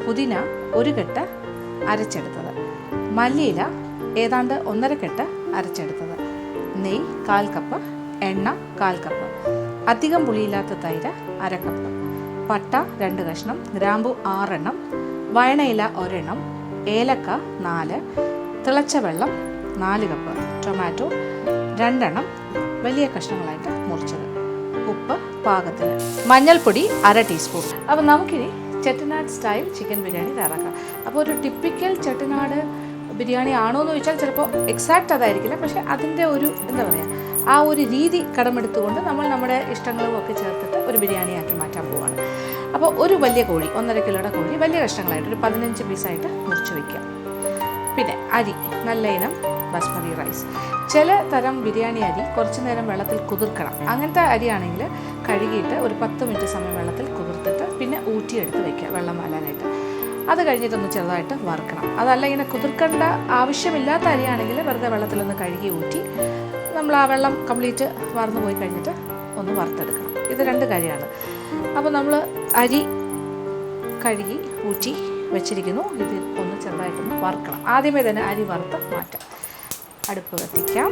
പുതിന 1 കെട്ട് അരച്ചെടുത്തത്, മല്ലിയില ഏതാണ്ട് 1.5 കെട്ട് അരച്ചെടുത്തത്, നെയ്യ് 1/4 കപ്പ്, എണ്ണ 1/4 കപ്പ്, അധികം പുളിയില്ലാത്ത തൈര് 1/2 കപ്പ്, പട്ട 2 കഷ്ണം, ഗ്രാമ്പു 6 എണ്ണം, വയണയില 1 എണ്ണം, ഏലക്ക 4, തിളച്ച വെള്ളം 4 കപ്പ്, ടൊമാറ്റോ 2 എണ്ണം വലിയ കഷ്ണങ്ങളായിട്ട് മുറിച്ചത്, ഉപ്പ് പാകത്തിന്, മഞ്ഞൾപ്പൊടി 1/2 ടീസ്പൂൺ. അപ്പോൾ നമുക്കിനി ചെട്ടിനാട് സ്റ്റൈൽ ചിക്കൻ ബിരിയാണി തയ്യാറാക്കാം. അപ്പോൾ ഒരു ടിപ്പിക്കൽ ചെട്ടിനാട് ബിരിയാണി ആണോ എന്ന് ചോദിച്ചാൽ ചിലപ്പോൾ എക്സാക്റ്റ് അതായിരിക്കില്ല, പക്ഷേ അതിൻ്റെ ഒരു എന്താ പറയുക, ആ ഒരു രീതി കടമെടുത്തുകൊണ്ട് നമ്മൾ നമ്മുടെ ഇഷ്ടങ്ങളും ഒക്കെ ചേർത്തിട്ട് ഒരു ബിരിയാണിയാക്കി മാറ്റാൻ പോവുകയാണ്. അപ്പോൾ ഒരു വലിയ കോഴി, 1.5 കിലോയുടെ കോഴി വലിയ കഷ്ണങ്ങളായിട്ട് ഒരു 15 പീസായിട്ട് മുറിച്ച് വയ്ക്കുക. പിന്നെ അരി, നല്ല ഇനം ബസ്മതി റൈസ്. ചില തരം ബിരിയാണി അരി കുറച്ച് നേരം വെള്ളത്തിൽ കുതിർക്കണം. അങ്ങനത്തെ അരിയാണെങ്കിൽ കഴുകിയിട്ട് ഒരു 10 മിനിറ്റ് സമയം വെള്ളത്തിൽ കുതിർത്തിട്ട് പിന്നെ ഊറ്റിയെടുത്ത് വയ്ക്കുക വെള്ളം വരാനായിട്ട്. അത് കഴിഞ്ഞിട്ടൊന്ന് ചെറുതായിട്ട് വറുക്കണം. അതല്ല ഇങ്ങനെ കുതിർക്കേണ്ട ആവശ്യമില്ലാത്ത അരിയാണെങ്കിൽ വെറുതെ വെള്ളത്തിലൊന്ന് കഴുകി ഊറ്റി നമ്മൾ ആ വെള്ളം കംപ്ലീറ്റ് വറന്നു പോയി കഴിഞ്ഞിട്ട് ഒന്ന് വറുത്തെടുക്കണം. ഇത് 2 കാര്യമാണ്. അപ്പോൾ നമ്മൾ അരി കഴുകി ഊറ്റി വെച്ചിരിക്കുന്നു. ഇത് ഒന്ന് ചെറുതായിട്ടൊന്ന് വറുക്കണം. ആദ്യമേ തന്നെ അരി വറുത്ത് മാറ്റാം. അടുപ്പ് കത്തിക്കാം.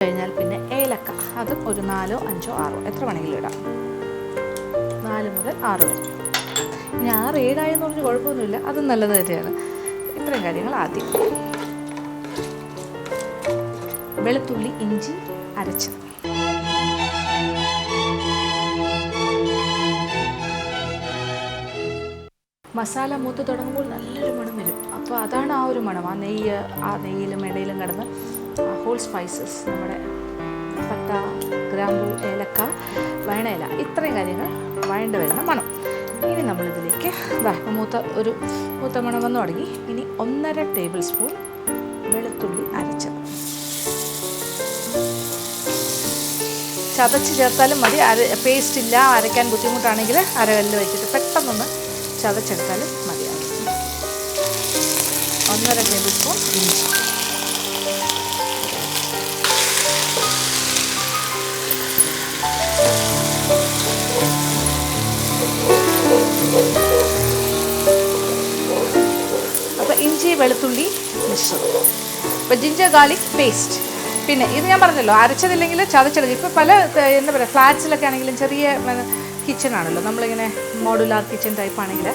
കഴിഞ്ഞാൽ പിന്നെ ഏലക്ക, അതും ഒരു 4, 5, 6 എത്ര വേണമെങ്കിലും ഇടാം. 4 മുതൽ 6 വരെ. ഇനി 6, 7 ആയെന്ന് പറഞ്ഞ് കുഴപ്പമൊന്നുമില്ല, അതും നല്ലത് തന്നെയാണ്. ഇത്രയും കാര്യങ്ങൾ ആദ്യം. വെളുത്തുള്ളി ഇഞ്ചി അരച്ചത്. മസാല മൂത്ത് തുടങ്ങുമ്പോൾ നല്ലൊരു മണം വരും. അപ്പോൾ അതാണ് ആ ഒരു മണം. ആ നെയ്യിലും ഇടയിലും കിടന്ന് ഹോൾ സ്പൈസസ്, നമ്മുടെ പട്ട, ഗ്രാമ്പൂ, ഏലക്ക, വയണയില, ഇത്രയും കാര്യങ്ങൾ വഴണ്ട് വരുന്ന മണം. ഇനി നമ്മളിതിലേക്ക് മൂത്ത മണം വന്നു തുടങ്ങി. ഇനി 1.5 ടേബിൾ സ്പൂൺ വെളുത്തുള്ളി അരച്ചത് ചതച്ച് ചേർത്താലും മതി. പേസ്റ്റ് ഇല്ല, അരയ്ക്കാൻ ബുദ്ധിമുട്ടാണെങ്കിൽ അരകല്ലിൽ വെച്ചിട്ട് പെട്ടെന്നൊന്ന് ചതച്ചെടുത്താലും മതിയാകും. 1.5 ടേബിൾ സ്പൂൺ ഇഞ്ചി, അപ്പോൾ ഇഞ്ചി വെളുത്തുള്ളി മിശ്രിതം. അപ്പോൾ ജിഞ്ചർ ഗാർലിക് പേസ്റ്റ്. പിന്നെ ഇത് ഞാൻ പറഞ്ഞല്ലോ, അരച്ചതില്ലെങ്കിൽ ചതച്ചെടുക്കും. ഇപ്പോൾ പല എന്താ പറയുക, ഫ്ലാറ്റ്സിലൊക്കെ ആണെങ്കിലും ചെറിയ കിച്ചണാണല്ലോ, നമ്മളിങ്ങനെ മോഡുലാർ കിച്ചൺ ടൈപ്പ് ആണെങ്കിൽ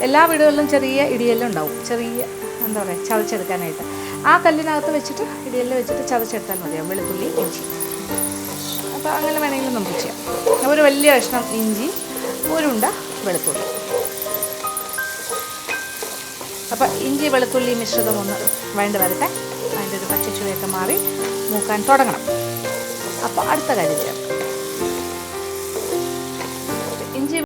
എല്ലാ വീടുകളിലും ചെറിയ ഇടിയെല്ലാം ഉണ്ടാവും, ചെറിയ എന്താ പറയുക ചതച്ചെടുക്കാനായിട്ട്. ആ കല്ലിനകത്ത് വെച്ചിട്ട് ഇടിയെല്ലാം വെച്ചിട്ട് ചതച്ചെടുത്താൽ മതിയാവും വെളുത്തുള്ളി ഇഞ്ചി. അപ്പോൾ അങ്ങനെ വേണമെങ്കിലും നമുക്ക് ചെയ്യാം. ഒരു വലിയ കഷ്ണം ഇഞ്ചി, ഒരുണ്ട വെളുത്തുള്ളി. അപ്പോൾ ഇഞ്ചി വെളുത്തുള്ളി മിശ്രിതം ഒന്ന് വഴണ്ട് വരട്ടെ. അതിൻ്റെ ഒരു പച്ചച്ചുവയൊക്കെ മാറി മൂക്കാൻ തുടങ്ങണം. അപ്പോൾ അടുത്ത കാര്യം ചെയ്യാം. ഇഞ്ചി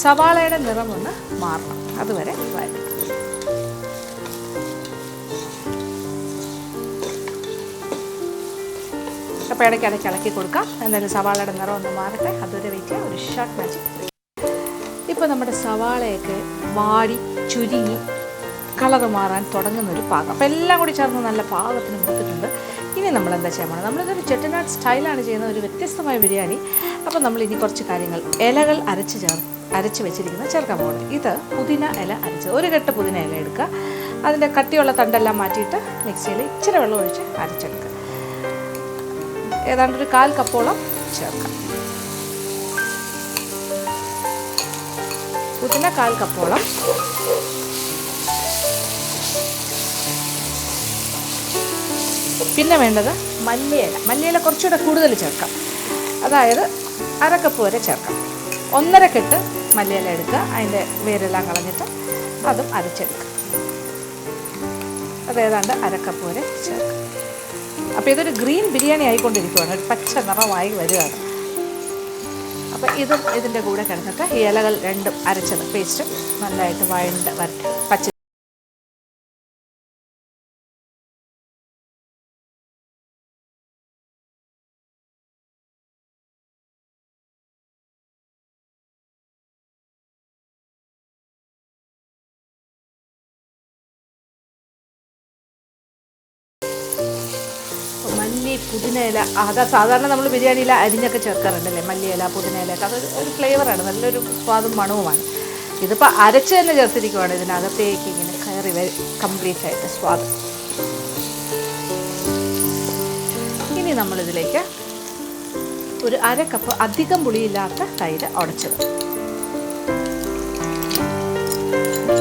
സവാളയുടെ നിറം ഒന്ന് മാറണം, അതുവരെ വഴറ്റും. അപ്പോൾ ഇടയ്ക്ക് ഇളക്കി കൊടുക്കാം. എന്തായാലും സവാളയുടെ നിറം ഒന്ന് മാറട്ടെ, അതുവരെ വെയിറ്റ് ചെയ്യാം. ഒരു ഷോർട്ട് മാജിക്. ഇപ്പോൾ നമ്മുടെ സവാളയൊക്കെ വാടി ചുരുങ്ങി കളറ് മാറാൻ തുടങ്ങുന്നൊരു പാകം. അപ്പോൾ എല്ലാം കൂടി ചേർന്ന് നല്ല പാകത്തിന് കൊടുത്തിട്ടുണ്ട്. ഇനി നമ്മൾ എന്താ ചെയ്യാൻ പോകണം? നമ്മളിതൊരു ചെട്ടിനാട് സ്റ്റൈലാണ് ചെയ്യുന്ന ഒരു വ്യത്യസ്തമായ ബിരിയാണി. അപ്പോൾ നമ്മൾ ഇനി കുറച്ച് കാര്യങ്ങൾ, ഇലകൾ അരച്ച് വെച്ചിരിക്കുന്ന ചേർക്കാൻ പോകണം. ഇത് പുതിന ഇല അരച്ചത്, ഒരു കെട്ട് പുതിന ഇല എടുക്കുക. അതിൻ്റെ കട്ടിയുള്ള തണ്ടെല്ലാം മാറ്റിയിട്ട് മിക്സിയിൽ ഇച്ചിരി വെള്ളം ഒഴിച്ച് അരച്ചെടുക്കുക. ഏതാണ്ടൊരു 1/4 കപ്പോളം ചേർക്കാം. പുതിന 1/4 കപ്പോളം. പിന്നെ വേണ്ടത് മല്ലിയില കുറച്ചുകൂടെ കൂടുതൽ ചേർക്കാം. അതായത് 1/2 കപ്പ് വരെ ചേർക്കാം. 1.5 കെട്ട് മല്ലിയില എടുക്കുക, അതിൻ്റെ വേരെല്ലാം കളഞ്ഞിട്ട് അതും അരച്ചെടുക്കുക. അതേതാണ്ട് 1/2 കപ്പ് വരെ ചേർക്കുക. അപ്പോൾ ഇതൊരു ഗ്രീൻ ബിരിയാണി ആയിക്കൊണ്ടിരിക്കുകയാണ്, ഒരു പച്ച നിറമായി വരികയാണ്. അപ്പോൾ ഇതും ഇതിൻ്റെ കൂടെ കിടന്നിട്ട് ഈ ഇലകൾ രണ്ടും അരച്ചത് പേസ്റ്റും നല്ലതായിട്ട് വരട്ടെ. പച്ച പുതിനയില, അതാ സാധാരണ നമ്മൾ ബിരിയാണിയിൽ അരിഞ്ഞൊക്കെ ചേർക്കാറുണ്ടല്ലേ, മല്ലിയില പുതിനയിലൊക്കെ, അതൊരു ഫ്ലേവറാണ്, നല്ലൊരു സ്വാദും മണവുമാണ്. ഇതിപ്പോൾ അരച്ച് തന്നെ ചേർത്തിരിക്കുവാണ്, ഇതിനകത്തേക്ക് ഇങ്ങനെ കയറി വരും കംപ്ലീറ്റ് ആയിട്ട് സ്വാദ്. ഇനി നമ്മളിതിലേക്ക് ഒരു 1/2 കപ്പ് അധികം പുളിയില്ലാത്ത തൈര് ഉടച്ചത്,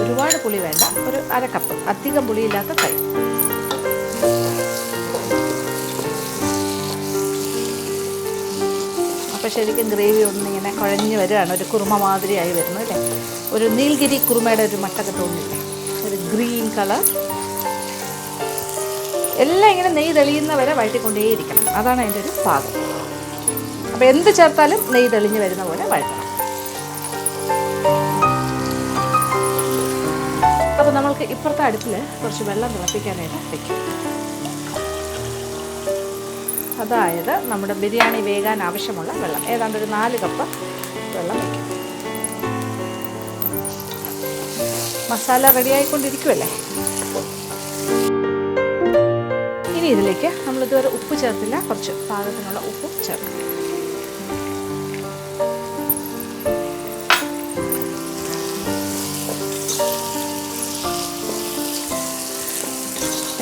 ഒരുപാട് പുളി വേണ്ട, ഒരു 1/2 കപ്പ് അധികം പുളിയില്ലാത്ത തൈര്. അപ്പോൾ ശരിക്കും ഗ്രേവി ഒന്നിങ്ങനെ കുഴഞ്ഞ് വരികയാണ്, ഒരു കുറുമ മാതിരിയായി വരുന്നു അല്ലേ, ഒരു നീൽഗിരി കുറുമയുടെ ഒരു മട്ടൊക്കെ തോന്നില്ലേ, ഒരു ഗ്രീൻ കളർ. എല്ലാം ഇങ്ങനെ നെയ്യ് തെളിയുന്ന വരെ വഴറ്റിക്കൊണ്ടേയിരിക്കണം, അതാണ് അതിൻ്റെ ഒരു പാകം. അപ്പോൾ എന്ത് ചേർത്താലും നെയ്യ് തെളിഞ്ഞ് വരുന്ന പോലെ വഴറ്റണം. അപ്പോൾ നമ്മൾക്ക് ഇപ്പുറത്തെ അടുപ്പിൽ കുറച്ച് വെള്ളം തിളപ്പിക്കാനായിട്ട് വയ്ക്കും. അതായത് നമ്മുടെ ബിരിയാണി വേകാൻ ആവശ്യമുള്ള വെള്ളം, ഏതാണ്ട് ഒരു 4 കപ്പ് വെള്ളം വയ്ക്കും. മസാല റെഡിയായിക്കൊണ്ടിരിക്കുമല്ലേ. ഇനി ഇതിലേക്ക് നമ്മളിതുവരെ ഉപ്പ് ചേർത്തില്ല, കുറച്ച് പാകത്തിനുള്ള ഉപ്പും ചേർക്കും.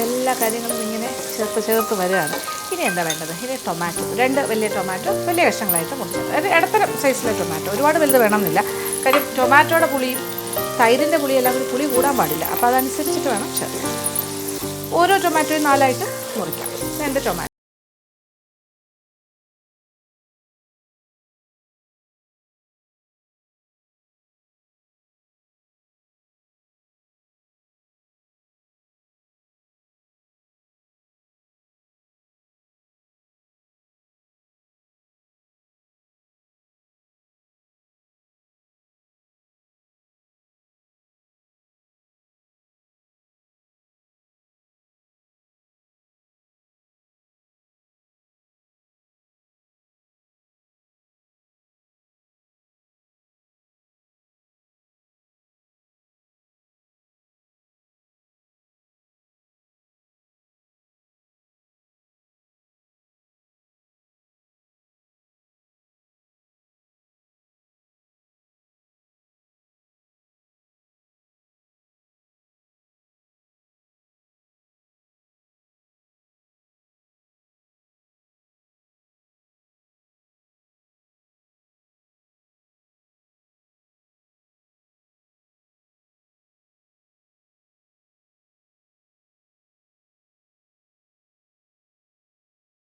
എല്ലാ കാര്യങ്ങളും ഇങ്ങനെ ചേർത്ത് വരികയാണ്. ഇനി എന്താ വേണ്ടത്? ഇനി ടൊമാറ്റോ, 2 വലിയ ടൊമാറ്റോ വലിയ കഷ്ണങ്ങളായിട്ട് മുറിച്ചത്, ഒരു ഇടത്തരം സൈസിലെ ടൊമാറ്റോ, ഒരുപാട് വലുത് വേണമെന്നില്ല. കാര്യം ടൊമാറ്റോയുടെ പുളിയും തൈരിൻ്റെ പുളിയെല്ലാം കൂടി പുളി കൂടാൻ പാടില്ല, അപ്പോൾ അതനുസരിച്ചിട്ട് വേണം ചേർക്കാൻ. ഓരോ ടൊമാറ്റോയും 4ആയിട്ട് മുറിക്കാം. 2 ടൊമാറ്റോ.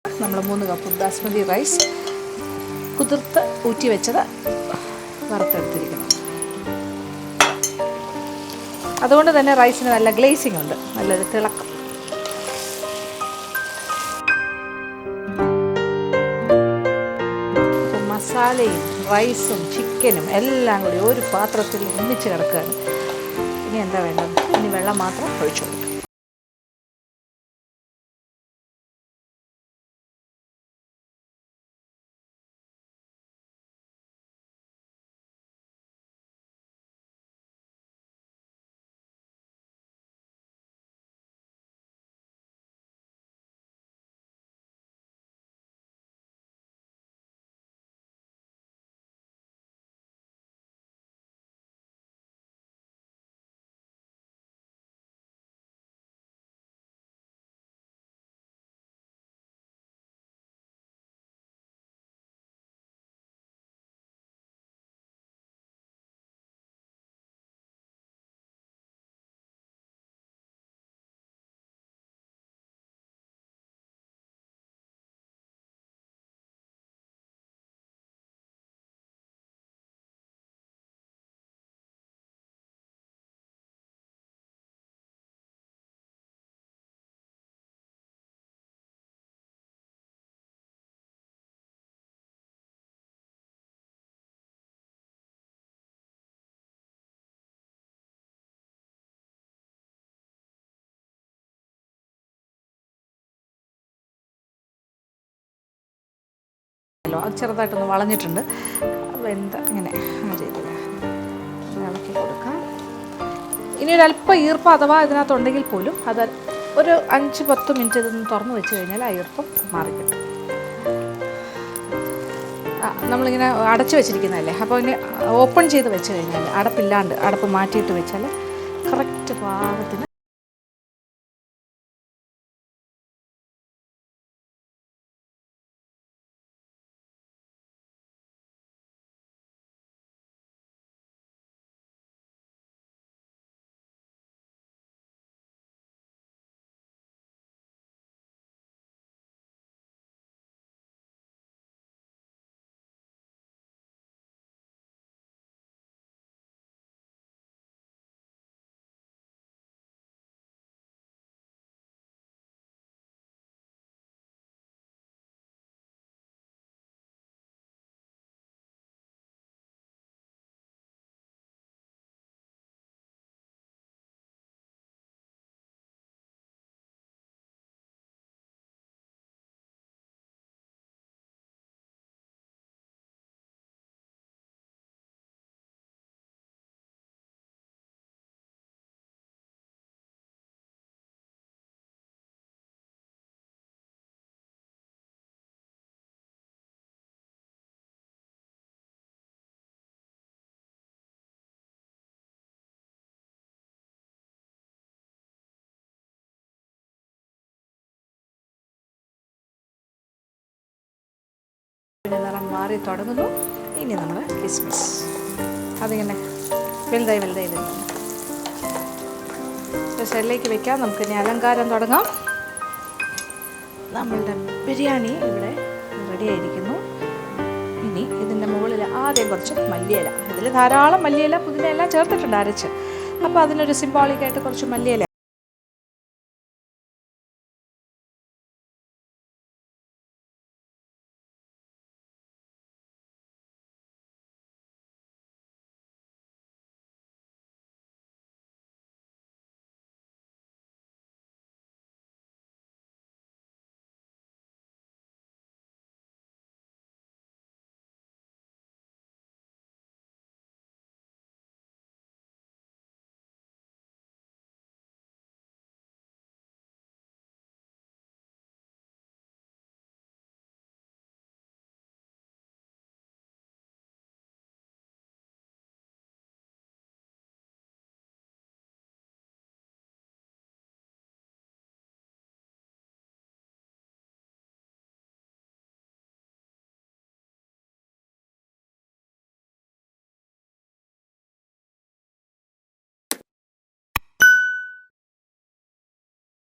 നമ്മൾ 3 കപ്പ് ബാസ്മതി റൈസ് കുതിർത്ത് ഊറ്റി വെച്ചത് വറുത്തെടുത്തിരിക്കണം. അതുകൊണ്ട് തന്നെ റൈസിന് നല്ല ഗ്ലേസിംഗ് ഉണ്ട്, നല്ലൊരു തിളക്കം. മസാലയും റൈസും ചിക്കനും എല്ലാം കൂടി ഒരു പാത്രത്തിൽ ഒന്നിച്ച് കിടക്കുകയാണ്. ഇനി എന്താ വേണ്ടത്? ഇനി വെള്ളം മാത്രം ഒഴിച്ചു കൊടുക്കും. അത് ചെറുതായിട്ടൊന്ന് വളഞ്ഞിട്ടുണ്ട്. അപ്പോൾ എന്താ ഇങ്ങനെ ആ രീതിയിൽ ഇളക്കി കൊടുക്കാം. ഇനി ഒരല്പം ഈർപ്പം അഥവാ ഇതിനകത്തുണ്ടെങ്കിൽ പോലും അത് ഒരു 5-10 മിനിറ്റ് ഇതൊന്ന് തുറന്ന് വെച്ച് കഴിഞ്ഞാൽ ആ ഈർപ്പം മാറിക്കിട്ടും. നമ്മളിങ്ങനെ അടച്ചു വെച്ചിരിക്കുന്നതല്ലേ, അപ്പോൾ ഇനി ഓപ്പൺ ചെയ്ത് വെച്ച് കഴിഞ്ഞാൽ അടപ്പില്ലാണ്ട് അടപ്പ് മാറ്റിയിട്ട് വെച്ചാൽ കറക്റ്റ് പാകത്തിന് നിറം മാറി തുടങ്ങുന്നു. ഇനി നമ്മൾ കിസ്മിസ് അതിങ്ങനെ വലുതായി വരുന്നു. സൈഡിലേക്ക് വെക്കാം. നമുക്കിനി അലങ്കാരം തുടങ്ങാം. നമ്മളുടെ ബിരിയാണി ഇവിടെ റെഡി ആയിരിക്കുന്നു. ഇനി ഇതിൻ്റെ മുകളിൽ ആദ്യം കുറച്ച് മല്ലിയില, ഇതിൽ ധാരാളം മല്ലിയില പുതിന എല്ലാം ചേർത്തിട്ടുണ്ട് അരച്ച്. അപ്പോൾ അതിനൊരു സിംബോളിക്കായിട്ട് കുറച്ച് മല്ലിയില